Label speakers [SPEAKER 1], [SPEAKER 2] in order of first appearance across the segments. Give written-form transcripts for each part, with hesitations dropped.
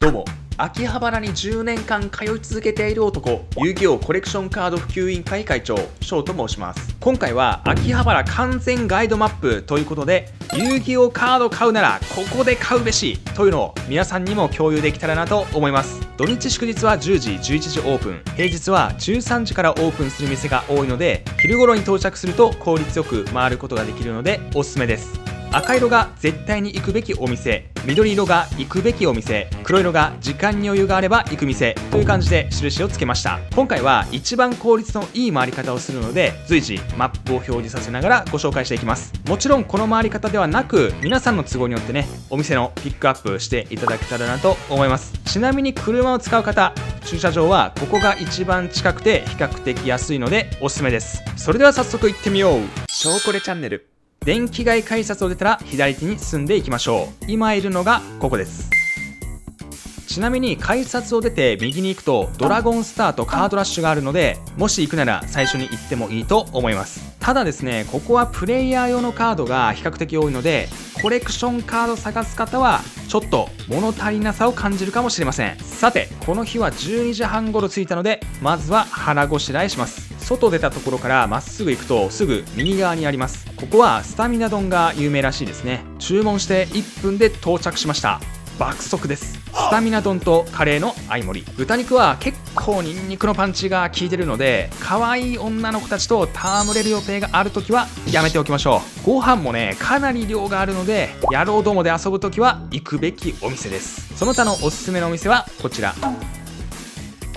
[SPEAKER 1] どうも、秋葉原に10年間通い続けている男、遊戯王コレクションカード普及委員会会長、翔と申します。今回は秋葉原完全ガイドマップということで、遊戯王カード買うならここで買うべしというのを皆さんにも共有できたらなと思います。土日祝日は10時、11時オープン、平日は13時からオープンする店が多いので、昼頃に到着すると効率よく回ることができるのでおすすめです。赤色が絶対に行くべきお店、緑色が行くべきお店、黒色が時間に余裕があれば行く店という感じで印をつけました。今回は一番効率のいい回り方をするので、随時マップを表示させながらご紹介していきます。もちろんこの回り方ではなく、皆さんの都合によってね、お店のピックアップしていただけたらなと思います。ちなみに車を使う方、駐車場はここが一番近くて比較的安いのでおすすめです。それでは早速行ってみよう。翔コレチャンネル。電気街改札を出たら左手に進んでいきましょう。今いるのがここです。ちなみに改札を出て右に行くとドラゴンスターとカードラッシュがあるので、もし行くなら最初に行ってもいいと思います。ただですね、ここはプレイヤー用のカードが比較的多いので、コレクションカード探す方はちょっと物足りなさを感じるかもしれません。さて、この日は12時半頃着いたので、まずは腹ごしらえします。外出たところからまっすぐ行くとすぐ右側にあります。ここはスタミナ丼が有名らしいですね。注文して1分で到着しました。爆速です。スタミナ丼とカレーの相盛り。豚肉は結構ニンニクのパンチが効いてるので、可愛い女の子たちと戯れる予定があるときはやめておきましょう。ご飯もね、かなり量があるので、野郎どもで遊ぶときは行くべきお店です。その他のおすすめのお店はこちら。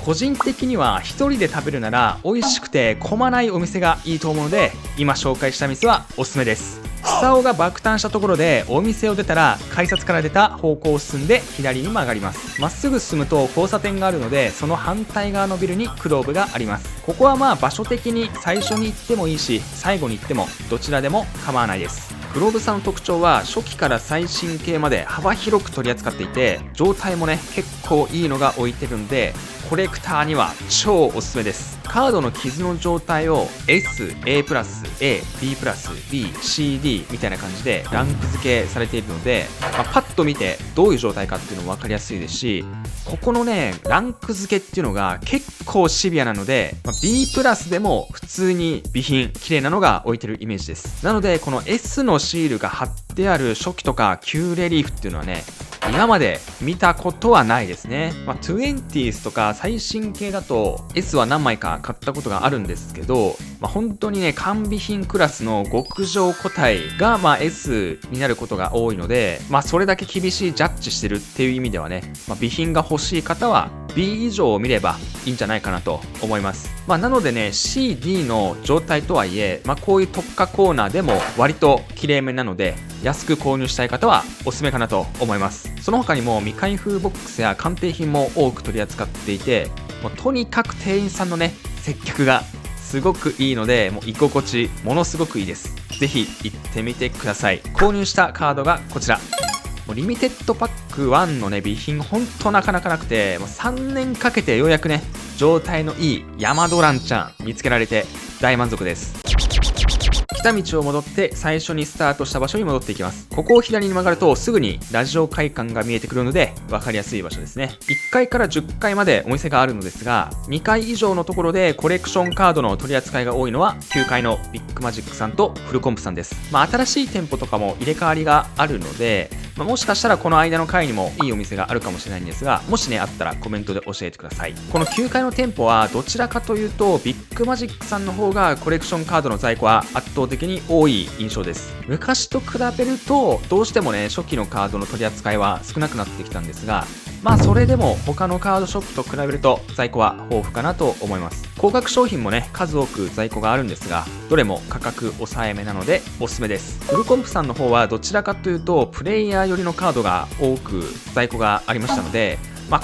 [SPEAKER 1] 個人的には一人で食べるなら美味しくて混まないお店がいいと思うので、今紹介した店はおすすめです。久尾が爆誕したところでお店を出たら改札から出た方向を進んで左に曲がります。まっすぐ進むと交差点があるので、その反対側のビルにクローブがあります。ここはまあ場所的に最初に行ってもいいし、最後に行ってもどちらでも構わないです。クローブさんの特徴は初期から最新系まで幅広く取り扱っていて、状態もね結構いいのが置いてるんで、コレクターには超おすすめです。カードの傷の状態を S、A+、A、B+、B、CD みたいな感じでランク付けされているので、パッと見てどういう状態かっていうのも分かりやすいですし、ここのねランク付けっていうのが結構シビアなので、B+ でも普通に備品綺麗なのが置いてるイメージです。なのでこの S のシールが貼ってある初期とか旧レリーフっていうのはね、今まで見たことはないですね。20s とか最新系だと S は何枚か買ったことがあるんですけど、本当にね完備品クラスの極上個体がS になることが多いので、それだけ厳しいジャッジしてるっていう意味ではね、備品が欲しい方は B 以上を見ればいいんじゃないかなと思います。なのでね CD の状態とはいえ、こういう特化コーナーでも割と綺麗めなので、安く購入したい方はおすすめかなと思います。その他にも未開封ボックスや鑑定品も多く取り扱っていて、とにかく店員さんのね接客がすごくいいので、居心地ものすごくいいです。ぜひ行ってみてください。購入したカードがこちら。リミテッドパック1のね備品ほんとなかなかなくて、3年かけてようやくね状態のいいヤマドランちゃん見つけられて大満足です。来た道を戻って最初にスタートした場所に戻っていきます。ここを左に曲がるとすぐにラジオ会館が見えてくるので分かりやすい場所ですね。1階から10階までお店があるのですが、2階以上のところでコレクションカードの取り扱いが多いのは9階のビッグマジックさんとフルコンプさんです。新しい店舗とかも入れ替わりがあるので、もしかしたらこの間の階にもいいお店があるかもしれないんですが、もしねあったらコメントで教えてください。この9階の店舗はどちらかというとビッグマジックさんの方がコレクションカードの在庫は圧倒的に多い印象です。昔と比べるとどうしてもね初期のカードの取り扱いは少なくなってきたんですが、それでも他のカードショップと比べると在庫は豊富かなと思います。高額商品もね数多く在庫があるんですが、どれも価格抑えめなのでおすすめです。フルコンプさんの方はどちらかというとプレイヤー寄りのカードが多く在庫がありましたので、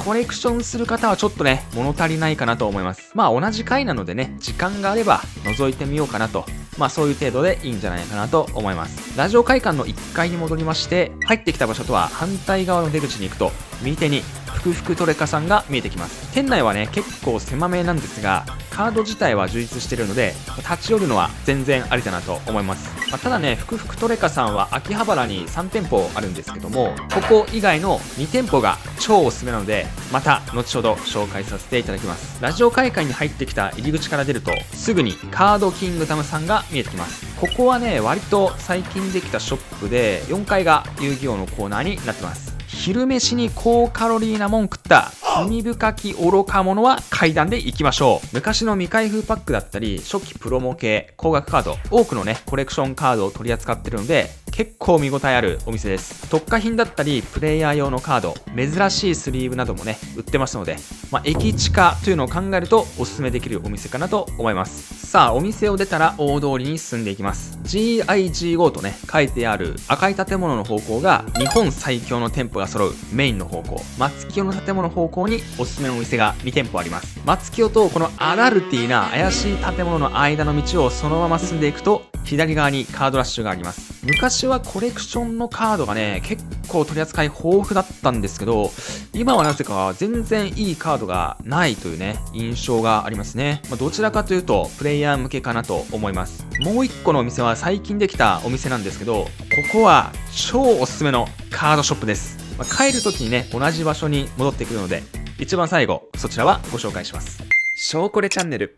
[SPEAKER 1] コレクションする方はちょっとね物足りないかなと思います。同じ回なのでね、時間があれば覗いてみようかなと、そういう程度でいいんじゃないかなと思います。ラジオ会館の1階に戻りまして、入ってきた場所とは反対側の出口に行くと右手にふくふくトレカさんが見えてきます。店内はね結構狭めなんですが、カード自体は充実しているので立ち寄るのは全然ありだなと思います。ただね、ふくふくトレカさんは秋葉原に3店舗あるんですけども、ここ以外の2店舗が超おすすめなので、また後ほど紹介させていただきます。ラジオ会館に入ってきた入り口から出ると、すぐにカードキングダムさんが見えてきます。ここはね、割と最近できたショップで、4階が遊戯王のコーナーになってます。昼飯に高カロリーなもん食った罪深き愚か者は階段で行きましょう。昔の未開封パックだったり初期プロモ系高額カード、多くのねコレクションカードを取り扱ってるので結構見応えあるお店です。特価品だったりプレイヤー用のカード、珍しいスリーブなどもね売ってますので、駅地下というのを考えるとおすすめできるお店かなと思います。さあ、お店を出たら大通りに進んでいきます。 GIGO とね書いてある赤い建物の方向が日本最強の店舗が揃うメインの方向、松清の建物方向におすすめのお店が2店舗あります。松清とこのアダルティーな怪しい建物の間の道をそのまま進んでいくと左側にカードラッシュがあります。昔はコレクションのカードがね結構取り扱い豊富だったんですけど、今はなぜか全然いいカードがないというね印象がありますね。どちらかというとプレイヤー向けかなと思います。もう一個のお店は最近できたお店なんですけど、ここは超おすすめのカードショップです。帰る時にね同じ場所に戻ってくるので、一番最後そちらはご紹介します。ショーコレチャンネル。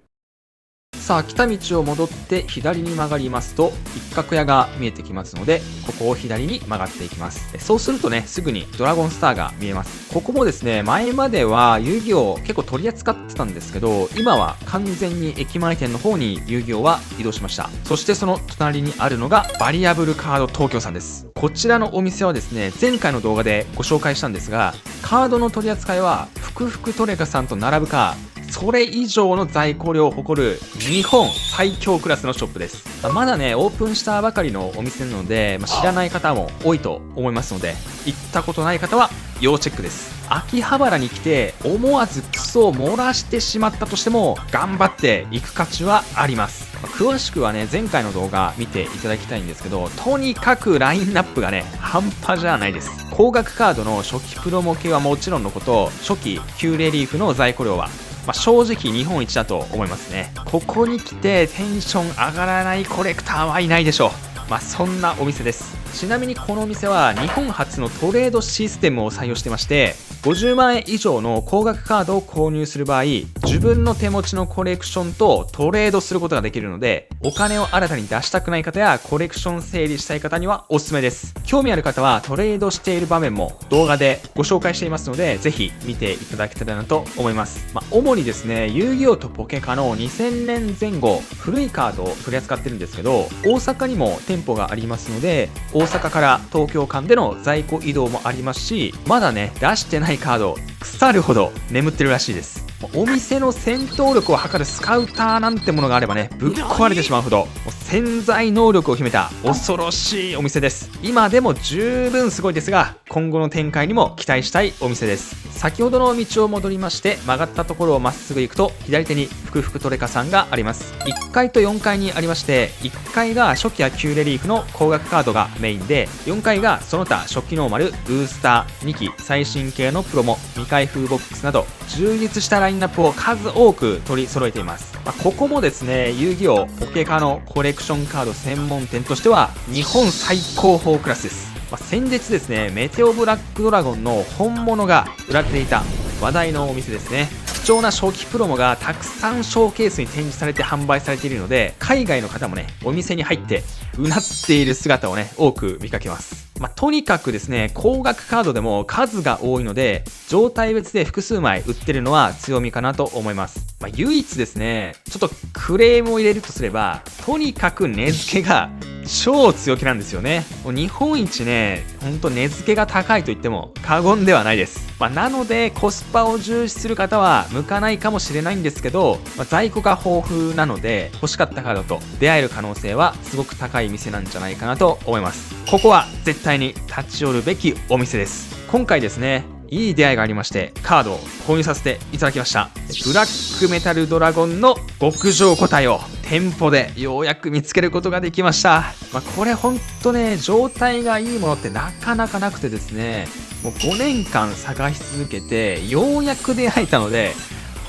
[SPEAKER 1] さあ、来た道を戻って左に曲がりますと一角屋が見えてきますので、ここを左に曲がっていきます。そうするとねすぐにドラゴンスターが見えます。ここもですね、前までは遊戯王結構取り扱ってたんですけど、今は完全に駅前店の方に遊戯王は移動しました。そしてその隣にあるのがバリアブルカード東京さんです。こちらのお店はですね、前回の動画でご紹介したんですが、カードの取り扱いはふくふくトレカさんと並ぶかそれ以上の在庫量を誇る日本最強クラスのショップです。まだねオープンしたばかりのお店なので、知らない方も多いと思いますので、行ったことない方は要チェックです。秋葉原に来て思わずクソを漏らしてしまったとしても頑張っていく価値はあります。詳しくはね前回の動画見ていただきたいんですけど、とにかくラインナップがね半端じゃないです。高額カードの初期プロモ系はもちろんのこと、初期旧レリーフの在庫量は正直日本一だと思いますね。ここに来てテンション上がらないコレクターはいないでしょう。そんなお店です。ちなみにこのお店は日本初のトレードシステムを採用してまして、50万円以上の高額カードを購入する場合、自分の手持ちのコレクションとトレードすることができるので、お金を新たに出したくない方やコレクション整理したい方にはおすすめです。興味ある方はトレードしている場面も動画でご紹介していますので、ぜひ見ていただけたらなと思います。主にですね、遊戯王とポケカの2000年前後古いカードを取り扱ってるんですけど、大阪にも店舗がありますので、大阪から東京間での在庫移動もありますし、まだね出してないカード腐るほど眠ってるらしいです。お店の戦闘力を測るスカウターなんてものがあればねぶっ壊れてしまうほど潜在能力を秘めた恐ろしいお店です。今でも十分すごいですが、今後の展開にも期待したいお店です。先ほどの道を戻りまして曲がったところをまっすぐ行くと左手にふくふくトレカさんがあります。1階と4階にありまして、1階が初期や旧レリーフの高額カードがメインで、4階がその他初期ノーマル、ブースター、2期最新系のプロモ、未開封ボックスなど充実したラインナップを数多く取り揃えています。ここもですね、遊戯王ポケカのコレクションカード専門店としては日本最高峰クラスです。先日ですね、メテオブラックドラゴンの本物が売られていた話題のお店ですね。貴重な初期プロモがたくさんショーケースに展示されて販売されているので、海外の方もねお店に入ってうなっている姿をね多く見かけます。とにかくですね、高額カードでも数が多いので状態別で複数枚売ってるのは強みかなと思います。唯一ですね、ちょっとクレームを入れるとすれば、とにかく値付けが超強気なんですよね。もう日本一ね、ほんと値付けが高いと言っても過言ではないです。なのでコスパを重視する方は向かないかもしれないんですけど、在庫が豊富なので欲しかったカードと出会える可能性はすごく高い店なんじゃないかなと思います。ここは絶対に立ち寄るべきお店です。今回ですね、いい出会いがありましてカードを購入させていただきました。ブラックメタルドラゴンの極上個体を店舗でようやく見つけることができました。これほんとね、状態がいいものってなかなかなくてですね、もう5年間探し続けてようやく出会えたので、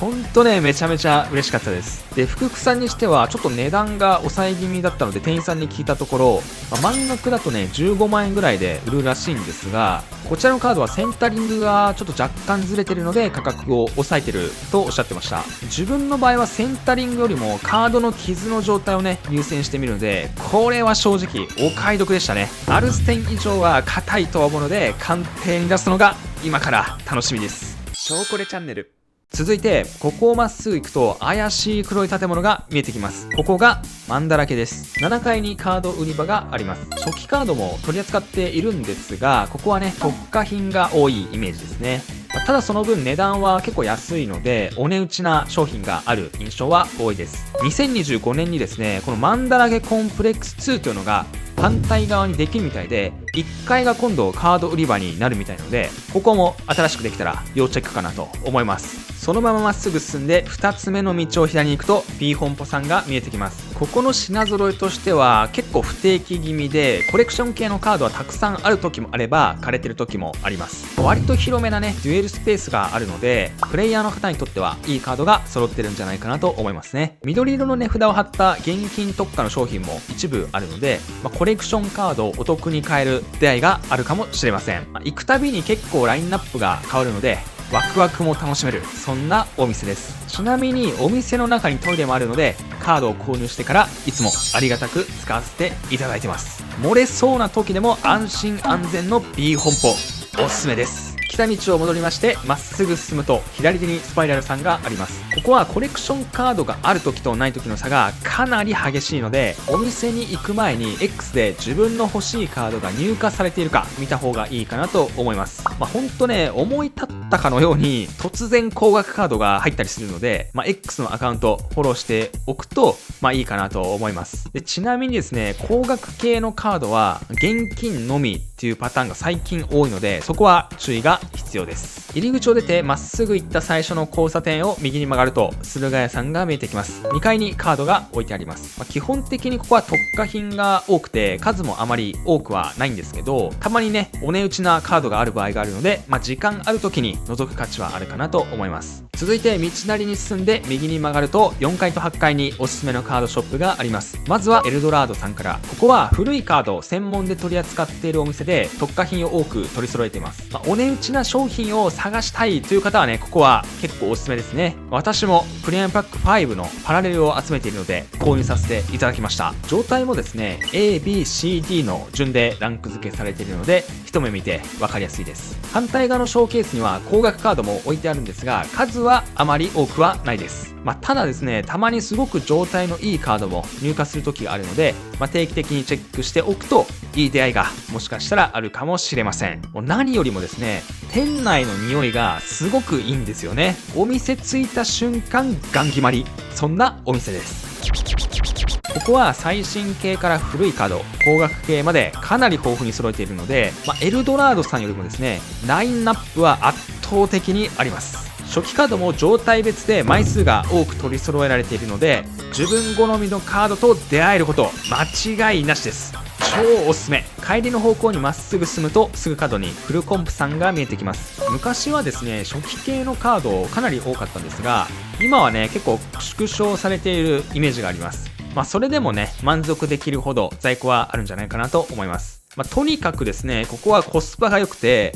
[SPEAKER 1] ほんとね、めちゃめちゃ嬉しかったです。で、福々さんにしてはちょっと値段が抑え気味だったので、店員さんに聞いたところ、満額だとね15万円ぐらいで売るらしいんですが、こちらのカードはセンタリングがちょっと若干ずれてるので価格を抑えてるとおっしゃってました。自分の場合はセンタリングよりもカードの傷の状態をね優先してみるので、これは正直お買い得でしたね。アルステン以上は硬いとは思うので、鑑定に出すのが今から楽しみです。ショーコレチャンネル。続いてここをまっすぐ行くと怪しい黒い建物が見えてきます。ここがマンだらけです。7階にカード売り場があります。初期カードも取り扱っているんですが、ここはね特価品が多いイメージですね。ただその分値段は結構安いので、お値打ちな商品がある印象は多いです。2025年にですね、このマンだらけコンプレックス2というのが反対側にできるみたいで、1階が今度カード売り場になるみたいなので、ここも新しくできたら要チェックかなと思います。そのまままっすぐ進んで2つ目の道を左に行くと P 本舗さんが見えてきます。ここの品揃えとしては結構不定期気味で、コレクション系のカードはたくさんある時もあれば枯れてる時もあります。割と広めなねデュエルスペースがあるので、プレイヤーの方にとってはいいカードが揃ってるんじゃないかなと思いますね。緑色の値札を貼った現金特価の商品も一部あるので、コレクションカードをお得に買える出会いがあるかもしれません。行くたびに結構ラインナップが変わるので、ワクワクも楽しめる、そんなお店です。ちなみにお店の中にトイレもあるので、カードを購入してからいつもありがたく使わせていただいてます。漏れそうな時でも安心安全の B 本舗おすすめです。来た道を戻りましてまっすぐ進むと左手にスパイラルさんがあります。ここはコレクションカードがある時とない時の差がかなり激しいので、お店に行く前に X で自分の欲しいカードが入荷されているか見た方がいいかなと思います。ほんとね、思い立ったかのように突然高額カードが入ったりするので、X のアカウントフォローしておくといいかなと思います。で、ちなみにですね、高額系のカードは現金のみっていうパターンが最近多いので、そこは注意が必要です。入り口を出てまっすぐ行った最初の交差点を右に曲がると駿河屋さんが見えてきます。2階にカードが置いてあります。基本的にここは特価品が多くて数もあまり多くはないんですけど、たまにねお値打ちなカードがある場合があるので、時間ある時に覗く価値はあるかなと思います。続いて道なりに進んで右に曲がると4階と8階におすすめのカードショップがあります。まずはエルドラードさんから。ここは古いカードを専門で取り扱っているお店で特価品を多く取り揃えています。お値打ちな商品を探したいという方はね、ここは結構おすすめですね。私もプレミアムパック5のパラレルを集めているので購入させていただきました。状態もですね ABCD の順でランク付けされているので一目見て分かりやすいです。反対側のショーケースには高額カードも置いてあるんですが、数はあまり多くはないです。ただですね、たまにすごく状態のいいカードも入荷する時があるので、定期的にチェックしておくといい出会いがもしかしたらあるかもしれません。何よりもですね、店内の匂いがすごくいいんですよね。お店着いた瞬間ガン決まり、そんなお店です。ここは最新系から古いカード、高額系までかなり豊富に揃えているので、エルドラードさんよりもですねラインナップは圧倒的にあります。初期カードも状態別で枚数が多く取り揃えられているので、自分好みのカードと出会えること間違いなしです。超おすすめ。帰りの方向にまっすぐ進むとすぐ角にフルコンプさんが見えてきます。昔はですね初期系のカードかなり多かったんですが、今はね結構縮小されているイメージがあります。それでもね満足できるほど在庫はあるんじゃないかなと思います。とにかくですね、ここはコスパが良くて、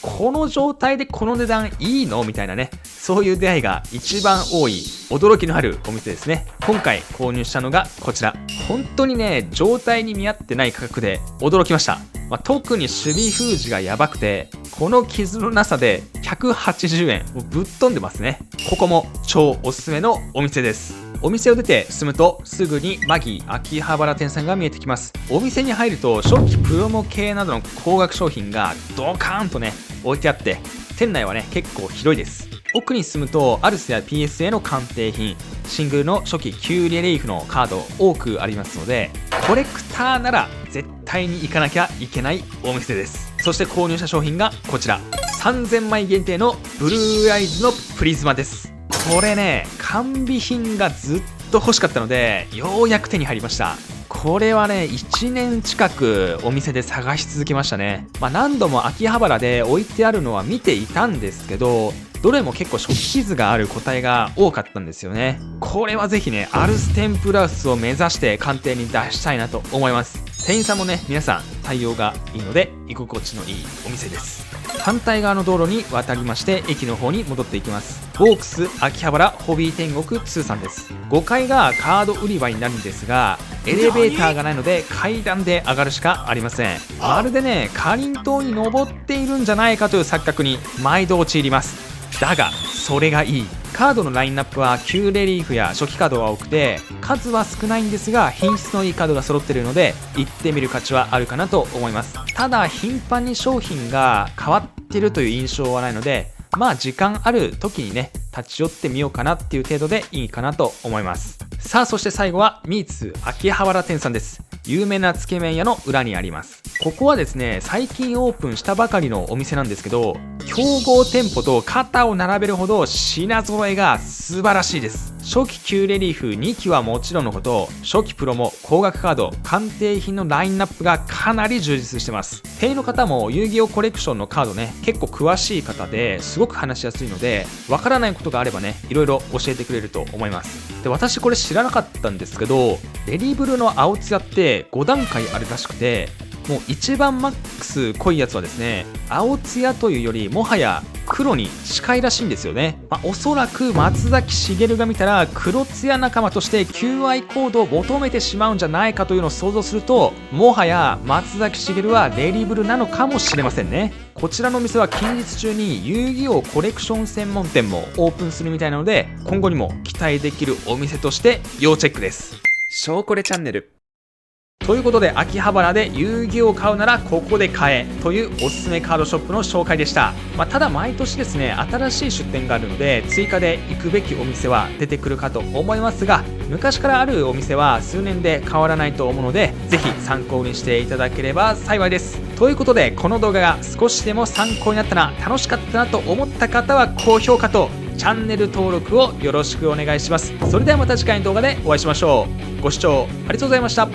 [SPEAKER 1] この状態でこの値段いいのみたいなね、そういう出会いが一番多い驚きのあるお店ですね。今回購入したのがこちら。本当にね状態に見合ってない価格で驚きました。特に守備封じがやばくて、この傷のなさで180円、もうぶっ飛んでますね。ここも超おすすめのお店です。お店を出て進むとすぐにマギー秋葉原店さんが見えてきます。お店に入ると初期プロモ系などの高額商品がドカーンとね置いてあって、店内はね結構広いです。奥に進むとアルスや PSA の鑑定品、シングルの初期キューリレイフのカード多くありますので、コレクターなら絶対に行かなきゃいけないお店です。そして購入した商品がこちら、3000枚限定のブルーアイズのプリズマです。これね完備品がずっと欲しかったのでようやく手に入りました。これはね1年近くお店で探し続けましたね。何度も秋葉原で置いてあるのは見ていたんですけど、どれも結構初期傷がある個体が多かったんですよね。これはぜひね、アルステンプラウスを目指して鑑定に出したいなと思います。店員さんもね、皆さん対応がいいので居心地のいいお店です。反対側の道路に渡りまして駅の方に戻っていきます。ボークス秋葉原ホビー天国2さんです。5階がカード売り場になるんですが、エレベーターがないので階段で上がるしかありません。まるでね、かりんとうに登っているんじゃないかという錯覚に毎度陥ります。だがそれがいい。カードのラインナップは旧レリーフや初期カードが多くて、数は少ないんですが品質のいいカードが揃っているので行ってみる価値はあるかなと思います。ただ頻繁に商品が変わってるという印象はないので、まあ時間ある時にね、立ち寄ってみようかなっていう程度でいいかなと思います。さあそして最後はミーツ秋葉原店さんです。有名なつけ麺屋の裏にあります。ここはですね、最近オープンしたばかりのお店なんですけど、競合店舗と肩を並べるほど品揃えが素晴らしいです。初期旧レリーフ2期はもちろんのこと、初期プロも高額カード鑑定品のラインナップがかなり充実してます。店員の方も遊戯王コレクションのカードね、結構詳しい方ですごく話しやすいので、わからないことがあればね、いろいろ教えてくれると思います。で、私これ知らなかったんですけど、レリブルの青ツヤって5段階あるらしくて、もう一番マックス濃いやつはですね、青ツヤというよりもはや黒に近いらしいんですよね。おそらく松崎しげるが見たら黒ツヤ仲間として求愛コードを求めてしまうんじゃないかというのを想像すると、もはや松崎しげるはレリブルなのかもしれませんね。こちらのお店は近日中に遊戯王コレクション専門店もオープンするみたいなので、今後にも期待できるお店として要チェックです。ショーコレチャンネルということで、秋葉原で遊戯王を買うならここで買えというおすすめカードショップの紹介でした。ただ毎年ですね、新しい出店があるので追加で行くべきお店は出てくるかと思いますが、昔からあるお店は数年で変わらないと思うので、ぜひ参考にしていただければ幸いです。ということで、この動画が少しでも参考になったな、楽しかったなと思った方は高評価とチャンネル登録をよろしくお願いします。それではまた次回の動画でお会いしましょう。ご視聴ありがとうございました。